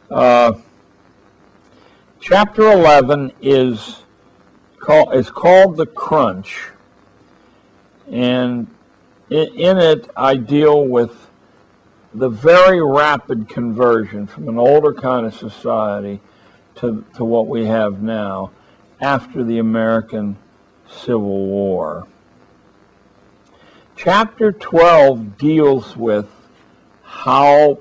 Chapter 11 is called The Crunch, and in it I deal with the very rapid conversion from an older kind of society to what we have now after the American Civil War. Chapter 12 deals with how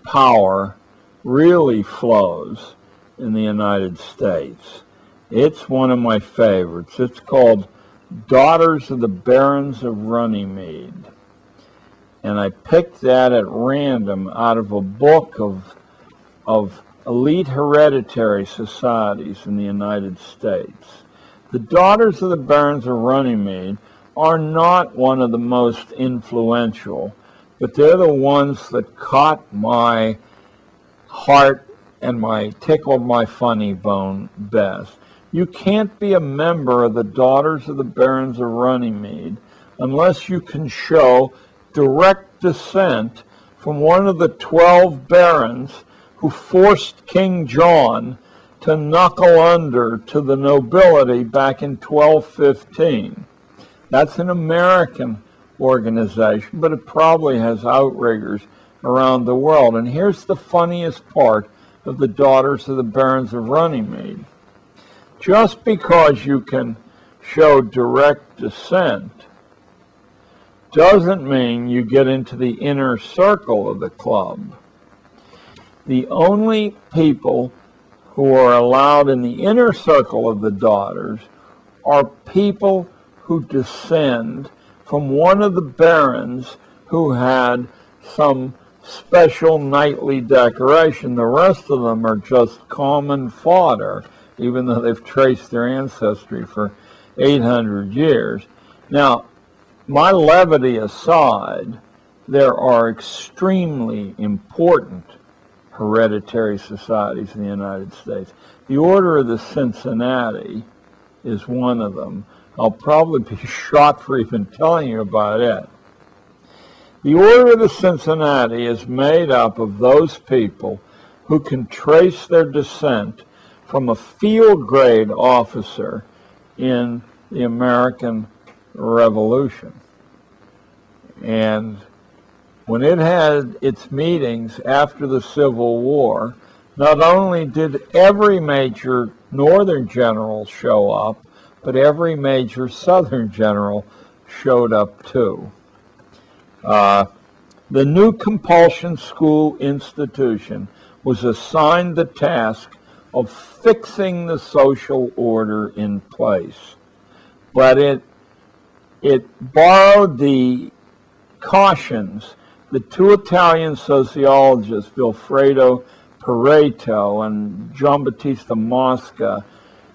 power really flows in the United States. It's one of my favorites. It's called Daughters of the Barons of Runnymede. And I picked that at random out of a book of elite hereditary societies in the United States. The Daughters of the Barons of Runnymede are not one of the most influential, but they're the ones that caught my heart and tickled my funny bone best. You can't be a member of the Daughters of the Barons of Runnymede unless you can show direct descent from one of the 12 barons who forced King John to knuckle under to the nobility back in 1215. That's an American organization, but it probably has outriggers around the world. And here's the funniest part of the Daughters of the Barons of Runnymede. Just because you can show direct descent doesn't mean you get into the inner circle of the club. The only people who are allowed in the inner circle of the daughters are people who descend from one of the barons who had some special knightly decoration. The rest of them are just common fodder, even though they've traced their ancestry for 800 years. Now, my levity aside, there are extremely important hereditary societies in the United States. The Order of the Cincinnati is one of them. I'll probably be shot for even telling you about it. The Order of the Cincinnati is made up of those people who can trace their descent from a field grade officer in the American Revolution. And when it had its meetings after the Civil War, not only did every major Northern general show up, but every major Southern general showed up too. The new compulsion school institution was assigned the task of fixing the social order in place. But it borrowed the cautions that two Italian sociologists, Vilfredo Pareto and Giambattista Mosca,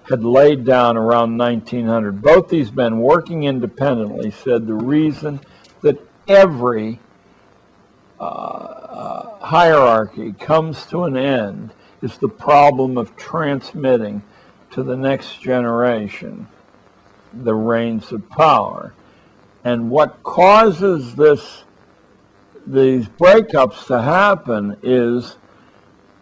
had laid down around 1900. Both these men, working independently, said the reason that every hierarchy comes to an end is the problem of transmitting to the next generation the reins of power. And what causes these breakups to happen is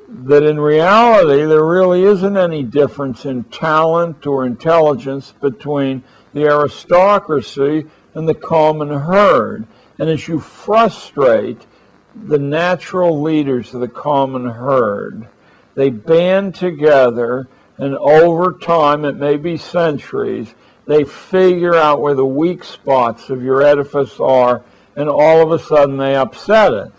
that in reality there really isn't any difference in talent or intelligence between the aristocracy and the common herd. And as you frustrate the natural leaders of the common herd, they band together, and over time, it may be centuries, they figure out where the weak spots of your edifice are, and all of a sudden they upset it.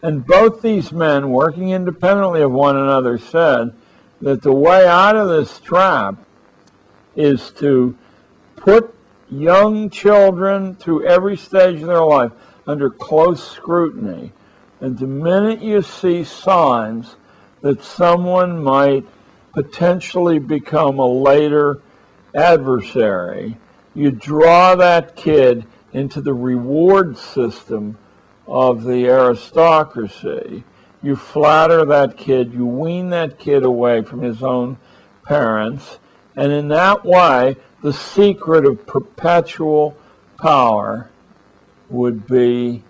And both these men, working independently of one another, said that the way out of this trap is to put young children through every stage of their life under close scrutiny. And the minute you see signs that someone might potentially become a later adversary, you draw that kid into the reward system of the aristocracy. You flatter that kid, you wean that kid away from his own parents, and in that way, the secret of perpetual power would be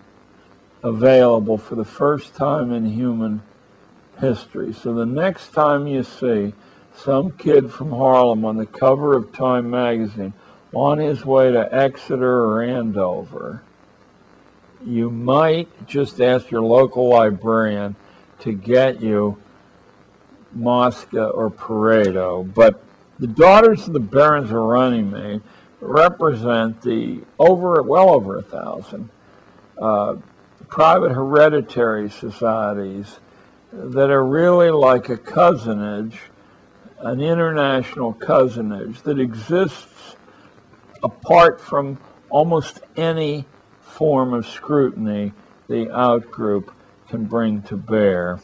available for the first time in human history. So the next time you see some kid from Harlem on the cover of Time magazine on his way to Exeter or Andover, you might just ask your local librarian to get you Mosca or Pareto. But the Daughters of the Barons of Runnymede represent the well over 1,000 private hereditary societies that are really like a cousinage, an international cousinage that exists apart from almost any form of scrutiny the outgroup can bring to bear.